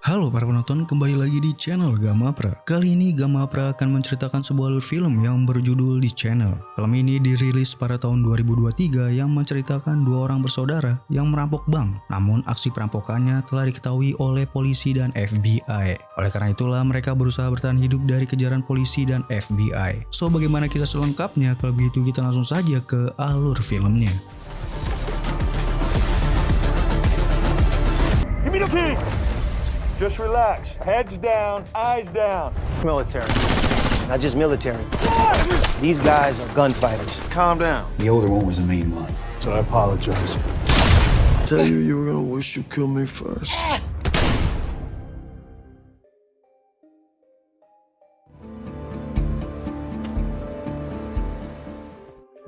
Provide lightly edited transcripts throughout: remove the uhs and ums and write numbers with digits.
Halo para penonton, kembali lagi di channel Gamapra. Kali ini Gamapra akan menceritakan sebuah alur film yang berjudul The Channel. Film ini dirilis pada tahun 2023 yang menceritakan dua orang bersaudara yang merampok bank. Namun aksi perampokannya telah diketahui oleh polisi dan FBI. Oleh karena itulah mereka berusaha bertahan hidup dari kejaran polisi dan FBI. So bagaimana kita selengkapnya? Kalau begitu kita langsung saja ke alur filmnya. Give me the key! Just relax. Heads down, eyes down. Military. Not just military. These guys are gunfighters. Calm down. The older one was the main one. So I apologize. Tell you were gonna wish you killed me first.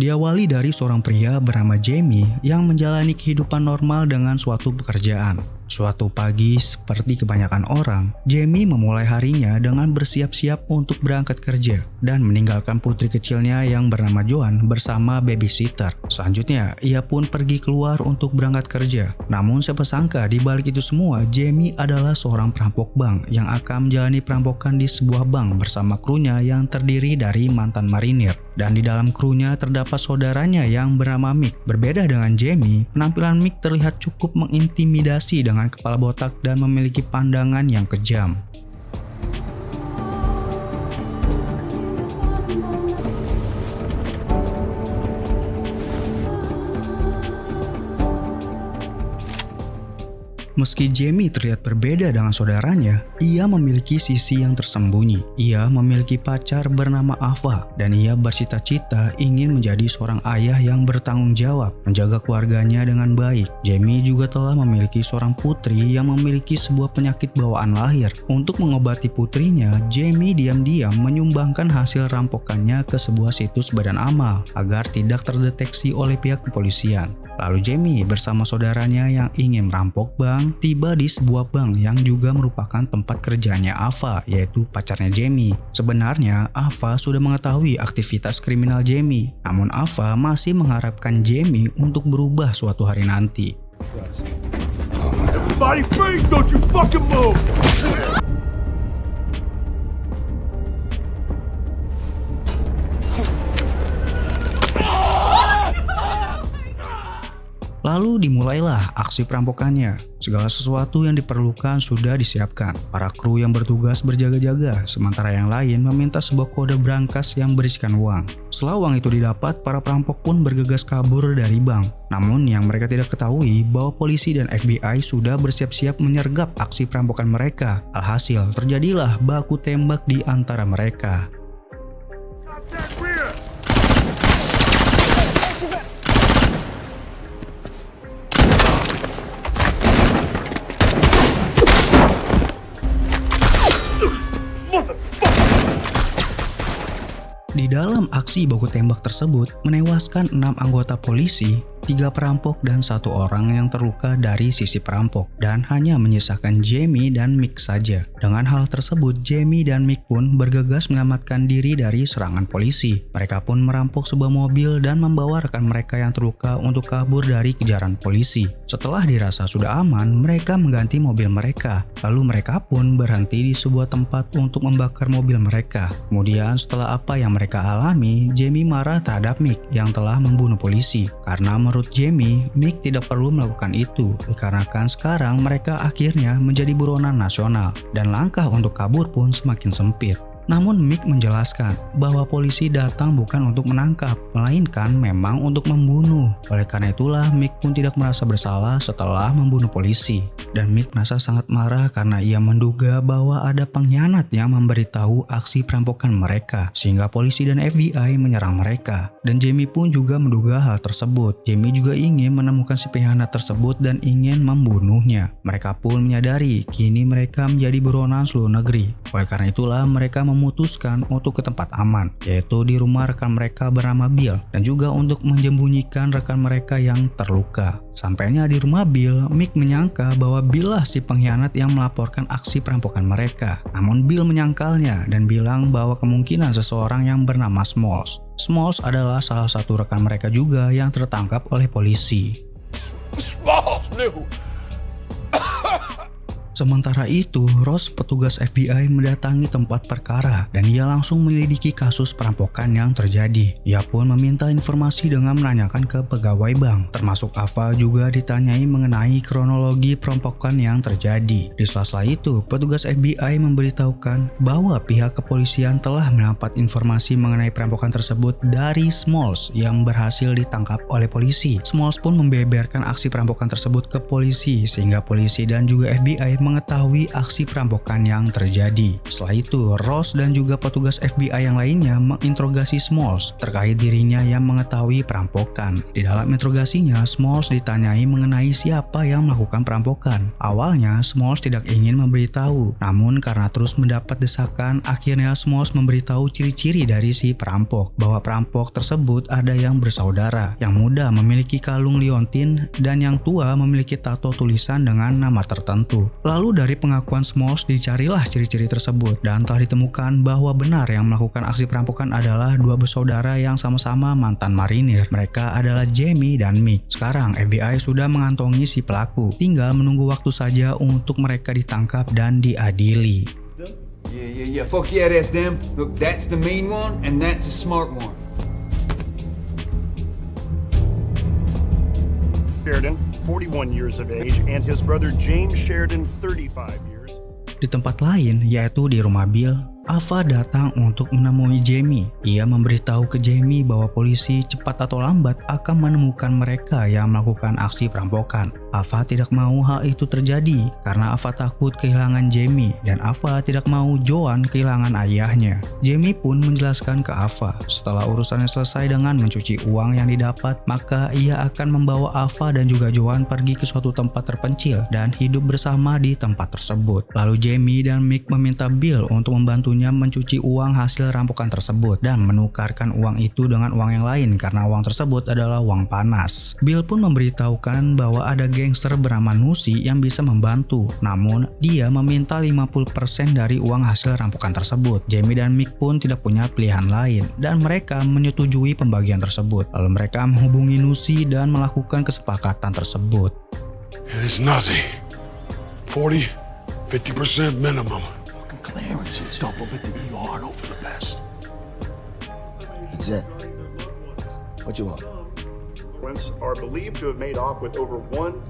Diawali dari seorang pria bernama Jamie yang menjalani kehidupan normal dengan suatu pekerjaan. Suatu pagi, seperti kebanyakan orang, Jamie memulai harinya dengan bersiap-siap untuk berangkat kerja dan meninggalkan putri kecilnya yang bernama Joan bersama babysitter. Selanjutnya, ia pun pergi keluar untuk berangkat kerja. Namun siapa sangka di balik itu semua, Jamie adalah seorang perampok bank yang akan menjalani perampokan di sebuah bank bersama krunya yang terdiri dari mantan marinir. Dan di dalam krunya terdapat saudaranya yang bernama Mick. Berbeda dengan Jamie, penampilan Mick terlihat cukup mengintimidasi dengan kepala botak dan memiliki pandangan yang kejam. Meski Jamie terlihat berbeda dengan saudaranya, ia memiliki sisi yang tersembunyi. Ia memiliki pacar bernama Ava dan ia bercita-cita ingin menjadi seorang ayah yang bertanggung jawab, menjaga keluarganya dengan baik. Jamie juga telah memiliki seorang putri yang memiliki sebuah penyakit bawaan lahir. Untuk mengobati putrinya, Jamie diam-diam menyumbangkan hasil rampokannya ke sebuah situs badan amal agar tidak terdeteksi oleh pihak kepolisian. Lalu Jamie bersama saudaranya yang ingin merampok bank tiba di sebuah bank yang juga merupakan tempat kerjanya Ava, yaitu pacarnya Jamie. Sebenarnya Ava sudah mengetahui aktivitas kriminal Jamie, namun Ava masih mengharapkan Jamie untuk berubah suatu hari nanti. Everybody freeze! Don't you fucking move! Lalu dimulailah aksi perampokannya. Segala sesuatu yang diperlukan sudah disiapkan. Para kru yang bertugas berjaga-jaga, sementara yang lain meminta sebuah kode brankas yang berisikan uang. Setelah uang itu didapat, para perampok pun bergegas kabur dari bank. Namun yang mereka tidak ketahui bahwa polisi dan FBI sudah bersiap-siap menyergap aksi perampokan mereka. Alhasil terjadilah baku tembak di antara mereka. Contact rear! Di dalam aksi baku tembak tersebut menewaskan 6 anggota polisi, 3 perampok dan 1 orang yang terluka dari sisi perampok, dan hanya menyisakan Jamie dan Mick saja. Dengan hal tersebut, Jamie dan Mick pun bergegas menyelamatkan diri dari serangan polisi. Mereka pun merampok sebuah mobil dan membawa rekan mereka yang terluka untuk kabur dari kejaran polisi. Setelah dirasa sudah aman, mereka mengganti mobil mereka. Lalu mereka pun berhenti di sebuah tempat untuk membakar mobil mereka. Kemudian setelah apa yang mereka alami, Jamie marah terhadap Mick yang telah membunuh polisi. Karena menurut Jamie, Mick tidak perlu melakukan itu, dikarenakan sekarang mereka akhirnya menjadi buronan nasional dan langkah untuk kabur pun semakin sempit. Namun Mick menjelaskan bahwa polisi datang bukan untuk menangkap, melainkan memang untuk membunuh. Oleh karena itulah Mick pun tidak merasa bersalah setelah membunuh polisi. Dan Mick merasa sangat marah karena ia menduga bahwa ada pengkhianat yang memberitahu aksi perampokan mereka, sehingga polisi dan FBI menyerang mereka. Dan Jamie pun juga menduga hal tersebut. Jamie juga ingin menemukan si pengkhianat tersebut dan ingin membunuhnya. Mereka pun menyadari kini mereka menjadi buronan seluruh negeri. Oleh karena itulah mereka memutuskan untuk ke tempat aman, yaitu di rumah rekan mereka bernama Bill, dan juga untuk menyembunyikan rekan mereka yang terluka. Sampainya di rumah Bill, Mick menyangka bahwa Bill lah si pengkhianat yang melaporkan aksi perampokan mereka. Namun Bill menyangkalnya dan bilang bahwa kemungkinan seseorang yang bernama Smalls. Smalls adalah salah satu rekan mereka juga yang tertangkap oleh polisi. Smalls knew. Sementara itu, Ross, petugas FBI, mendatangi tempat perkara dan ia langsung menyelidiki kasus perampokan yang terjadi. Ia pun meminta informasi dengan menanyakan ke pegawai bank, termasuk Ava juga ditanyai mengenai kronologi perampokan yang terjadi. Di sela-sela itu, petugas FBI memberitahukan bahwa pihak kepolisian telah mendapat informasi mengenai perampokan tersebut dari Smalls yang berhasil ditangkap oleh polisi. Smalls pun membeberkan aksi perampokan tersebut ke polisi sehingga polisi dan juga FBI mengetahui aksi perampokan yang terjadi. Setelah itu, Ross dan juga petugas FBI yang lainnya menginterogasi Smalls terkait dirinya yang mengetahui perampokan. Di dalam interogasinya, Smalls ditanyai mengenai siapa yang melakukan perampokan. Awalnya, Smalls tidak ingin memberitahu, namun karena terus mendapat desakan, akhirnya Smalls memberitahu ciri-ciri dari si perampok, bahwa perampok tersebut ada yang bersaudara, yang muda memiliki kalung liontin dan yang tua memiliki tato tulisan dengan nama tertentu. Lalu dari pengakuan Smalls dicarilah ciri-ciri tersebut dan telah ditemukan bahwa benar yang melakukan aksi perampokan adalah dua bersaudara yang sama-sama mantan marinir. Mereka adalah Jamie dan Mick. Sekarang FBI sudah mengantongi si pelaku, tinggal menunggu waktu saja untuk mereka ditangkap dan diadili. Yeah. Fuck yeah, that's them. Look, that's the mean one, and that's the smart one. Sheridan, 41 years of age, and his brother James Sheridan, 35 years. Di tempat lain, yaitu di rumah Bill, Ava datang untuk menemui Jamie. Ia memberitahu ke Jamie bahwa polisi cepat atau lambat akan menemukan mereka yang melakukan aksi perampokan. Ava tidak mau hal itu terjadi karena Ava takut kehilangan Jamie dan Ava tidak mau Joan kehilangan ayahnya. Jamie pun menjelaskan ke Ava, setelah urusannya selesai dengan mencuci uang yang didapat, maka ia akan membawa Ava dan juga Joan pergi ke suatu tempat terpencil dan hidup bersama di tempat tersebut. Lalu Jamie dan Mick meminta Bill untuk membantunya mencuci uang hasil rampokan tersebut dan menukarkan uang itu dengan uang yang lain karena uang tersebut adalah uang panas. Bill pun memberitahukan bahwa ada gangster bernama Nusi yang bisa membantu, namun dia meminta 50% dari uang hasil rampokan tersebut. Jamie dan Mick pun tidak punya pilihan lain dan mereka menyetujui pembagian tersebut. Lalu mereka menghubungi Nusi dan melakukan kesepakatan tersebut. It's Nazi. 50% minimum. Fucking Clarence is double at the ER and hope for the best. Exec. What you want? Are believed to have made off with over $1.5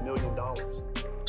million.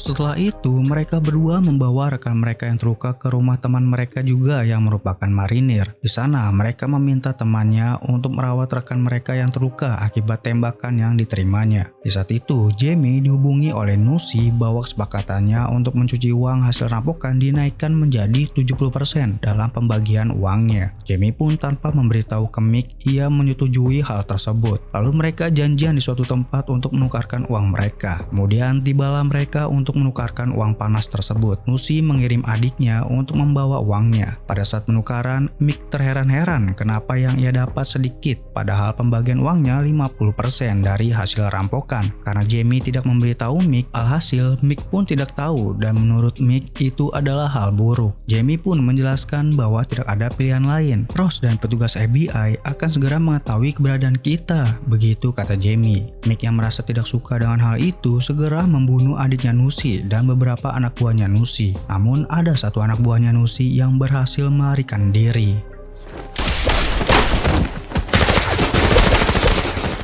Setelah itu, mereka berdua membawa rekan mereka yang terluka ke rumah teman mereka juga yang merupakan marinir. Di sana, mereka meminta temannya untuk merawat rekan mereka yang terluka akibat tembakan yang diterimanya. Di saat itu, Jamie dihubungi oleh Nusi bahwa kesepakatannya untuk mencuci uang hasil rampokan dinaikkan menjadi 70% dalam pembagian uangnya. Jamie pun tanpa memberitahu ke Mick, ia menyetujui hal tersebut. Lalu mereka janjian di suatu tempat untuk menukarkan uang mereka. Kemudian tibalah mereka untuk menukarkan uang panas tersebut. Nusi mengirim adiknya untuk membawa uangnya. Pada saat penukaran, Mick terheran-heran kenapa yang ia dapat sedikit, padahal pembagian uangnya 50% dari hasil rampokan. Karena Jamie tidak memberitahu Mick, alhasil Mick pun tidak tahu dan menurut Mick itu adalah hal buruk. Jamie pun menjelaskan bahwa tidak ada pilihan lain. Ross dan petugas FBI akan segera mengetahui keberadaan kita, begitu kata Jamie. Mick yang merasa tidak suka dengan hal itu segera membunuh adiknya Nusi dan beberapa anak buahnya Nusi. Namun ada satu anak buahnya Nusi yang berhasil melarikan diri.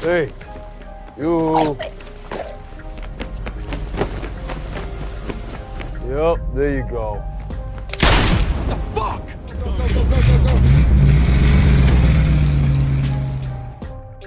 Hey, you. Yup, there you go.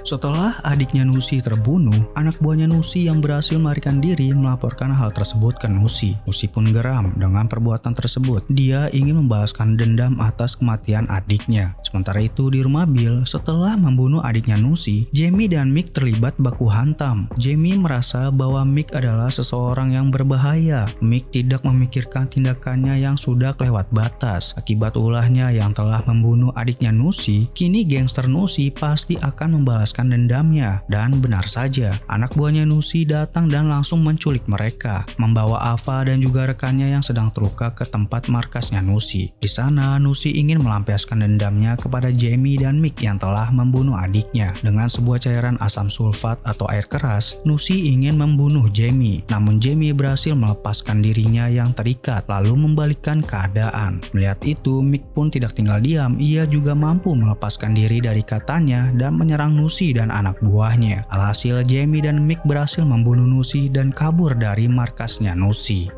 Setelah adiknya Nusi terbunuh, anak buahnya Nusi yang berhasil melarikan diri melaporkan hal tersebut ke Nusi. Nusi pun geram dengan perbuatan tersebut. Dia ingin membalaskan dendam atas kematian adiknya. Sementara itu di rumah Bill, setelah membunuh adiknya Nusi, Jamie dan Mick terlibat baku hantam. Jamie merasa bahwa Mick adalah seseorang yang berbahaya. Mick tidak memikirkan tindakannya yang sudah kelewat batas. Akibat ulahnya yang telah membunuh adiknya Nusi, kini gangster Nusi pasti akan membalaskan melampiaskan dendamnya. Dan benar saja, anak buahnya Nusi datang dan langsung menculik mereka, membawa Ava dan juga rekannya yang sedang terluka ke tempat markasnya Nusi. Di sana, Nusi ingin melampiaskan dendamnya kepada Jamie dan Mick yang telah membunuh adiknya. Dengan sebuah cairan asam sulfat atau air keras, Nusi ingin membunuh Jamie. Namun Jamie berhasil melepaskan dirinya yang terikat, lalu membalikkan keadaan. Melihat itu, Mick pun tidak tinggal diam. Ia juga mampu melepaskan diri dari katanya dan menyerang Nusi dan anak buahnya. Alhasil, Jamie dan Mick berhasil membunuh Nusi dan kabur dari markasnya Nusi.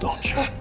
Don't you?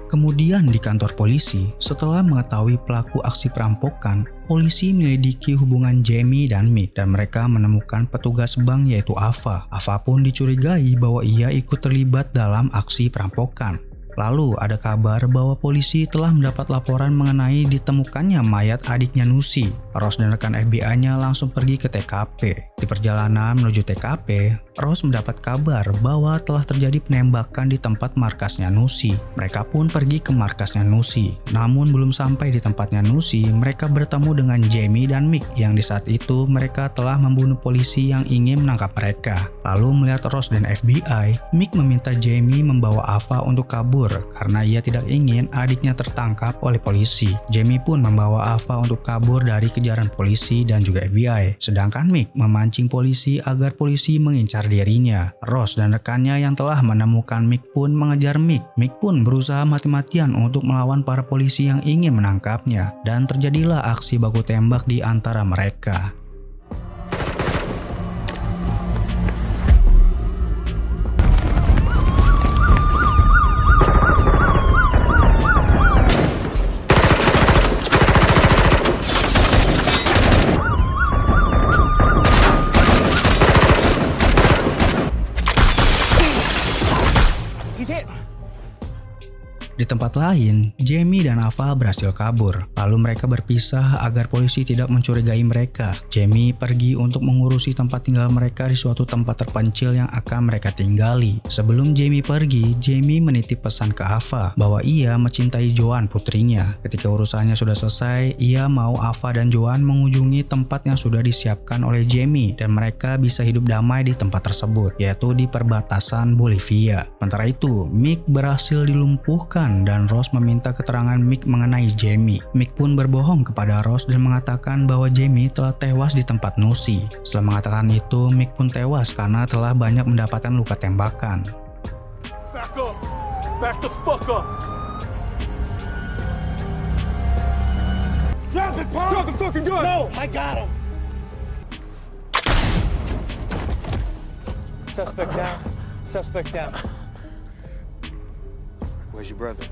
Kemudian di kantor polisi, setelah mengetahui pelaku aksi perampokan, polisi menyelidiki hubungan Jamie dan Mick dan mereka menemukan petugas bank yaitu Ava. Ava pun dicurigai bahwa ia ikut terlibat dalam aksi perampokan. Lalu ada kabar bahwa polisi telah mendapat laporan mengenai ditemukannya mayat adiknya Nusi. Ross dan rekan FBI-nya langsung pergi ke TKP. Di perjalanan menuju TKP, Ross mendapat kabar bahwa telah terjadi penembakan di tempat markasnya Nusi. Mereka pun pergi ke markasnya Nusi. Namun belum sampai di tempatnya Nusi, mereka bertemu dengan Jamie dan Mick yang di saat itu mereka telah membunuh polisi yang ingin menangkap mereka. Lalu melihat Ross dan FBI, Mick meminta Jamie membawa Ava untuk kabur karena ia tidak ingin adiknya tertangkap oleh polisi. Jamie pun membawa Ava untuk kabur dari kejaran polisi dan juga FBI. Sedangkan Mick memancing polisi agar polisi mengincar dirinya. Ross dan rekannya yang telah menemukan Mick pun mengejar Mick. Mick pun berusaha mati-matian untuk melawan para polisi yang ingin menangkapnya. Dan terjadilah aksi baku tembak di antara mereka. Di tempat lain, Jamie dan Ava berhasil kabur. Lalu mereka berpisah agar polisi tidak mencurigai mereka. Jamie pergi untuk mengurusi tempat tinggal mereka di suatu tempat terpencil yang akan mereka tinggali. Sebelum Jamie pergi, Jamie menitip pesan ke Ava bahwa ia mencintai Joan putrinya. Ketika urusannya sudah selesai, ia mau Ava dan Joan mengunjungi tempat yang sudah disiapkan oleh Jamie dan mereka bisa hidup damai di tempat tersebut, yaitu di perbatasan Bolivia. Sementara itu, Mick berhasil dilumpuhkan dan Ross meminta keterangan Mick mengenai Jamie. Mick pun berbohong kepada Ross dan mengatakan bahwa Jamie telah tewas di tempat Nusi. Setelah mengatakan itu, Mick pun tewas karena telah banyak mendapatkan luka tembakan. Back up! Back the fuck up! Drop it, punk! Drop the fucking gun! No, I got him! Suspect down. Suspect down. Where's your brother?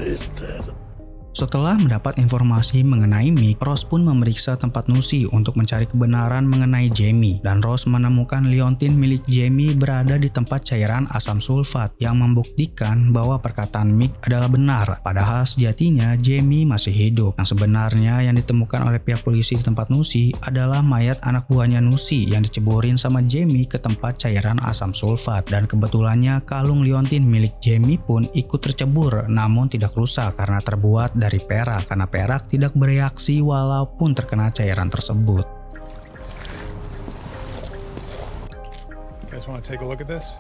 He's dead. Setelah mendapat informasi mengenai Mick, Ross pun memeriksa tempat Nusi untuk mencari kebenaran mengenai Jamie. Dan Ross menemukan liontin milik Jamie berada di tempat cairan asam sulfat yang membuktikan bahwa perkataan Mick adalah benar. Padahal sejatinya Jamie masih hidup. Yang sebenarnya yang ditemukan oleh pihak polisi di tempat Nusi adalah mayat anak buahnya Nusi yang diceburin sama Jamie ke tempat cairan asam sulfat. Dan kebetulannya kalung liontin milik Jamie pun ikut tercebur namun tidak rusak karena terbuat dari perak, karena perak tidak bereaksi walaupun terkena cairan tersebut. You guys want to take a look at this?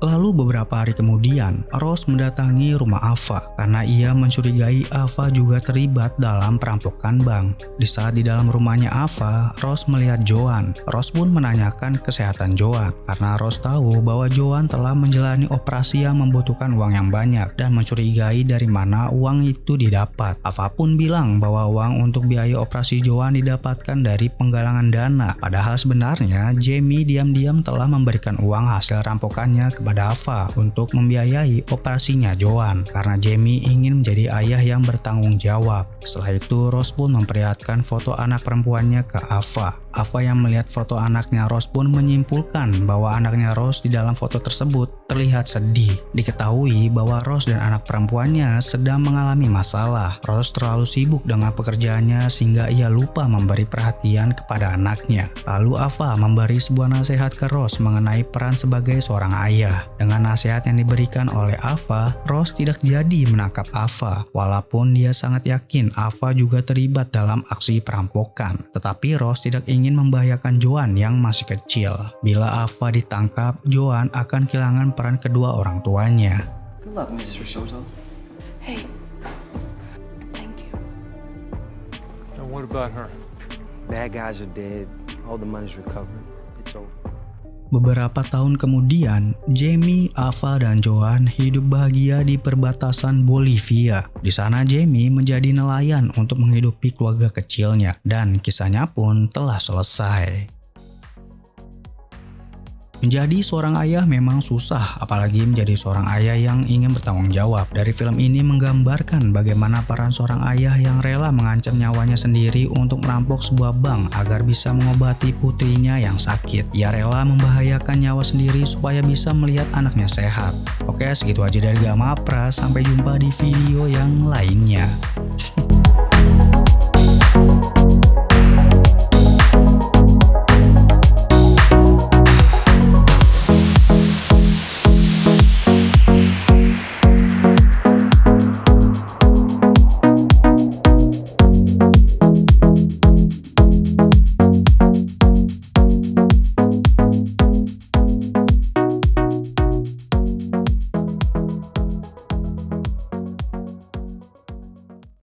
Lalu beberapa hari kemudian, Ross mendatangi rumah Ava karena ia mencurigai Ava juga terlibat dalam perampokan bank. Di saat di dalam rumahnya Ava, Ross melihat Joan. Ross pun menanyakan kesehatan Joan karena Ross tahu bahwa Joan telah menjalani operasi yang membutuhkan uang yang banyak dan mencurigai dari mana uang itu didapat. Ava pun bilang bahwa uang untuk biaya operasi Joan didapatkan dari penggalangan dana. Padahal sebenarnya Jamie diam-diam telah memberikan uang hasil rampokannya kepada Ava untuk membiayai operasinya Joan karena Jamie ingin menjadi ayah yang bertanggung jawab. Setelah itu, Ross pun memperlihatkan foto anak perempuannya ke Ava. Ava yang melihat foto anaknya Rose pun menyimpulkan bahwa anaknya Rose di dalam foto tersebut terlihat sedih. Diketahui bahwa Rose dan anak perempuannya sedang mengalami masalah. Rose terlalu sibuk dengan pekerjaannya sehingga ia lupa memberi perhatian kepada anaknya. Lalu Ava memberi sebuah nasihat ke Rose mengenai peran sebagai seorang ayah. Dengan nasihat yang diberikan oleh Ava, Rose tidak jadi menangkap Ava. Walaupun dia sangat yakin Ava juga terlibat dalam aksi perampokan. Tetapi Rose tidak ingin membahayakan Joan yang masih kecil. Bila Ava ditangkap, Joan akan kehilangan peran kedua orang tuanya. Good luck, Mrs. Risotto. Hey, thank you. And what about her? Bad guys are dead. All the money's recovered. It's over. Beberapa tahun kemudian, Jamie, Ava, dan Joan hidup bahagia di perbatasan Bolivia. Di sana Jamie menjadi nelayan untuk menghidupi keluarga kecilnya dan kisahnya pun telah selesai. Menjadi seorang ayah memang susah, apalagi menjadi seorang ayah yang ingin bertanggung jawab. Dari film ini menggambarkan bagaimana peran seorang ayah yang rela mengancam nyawanya sendiri untuk merampok sebuah bank agar bisa mengobati putrinya yang sakit. Ia rela membahayakan nyawa sendiri supaya bisa melihat anaknya sehat. Oke, segitu aja dari Gamapras. Sampai jumpa di video yang lainnya.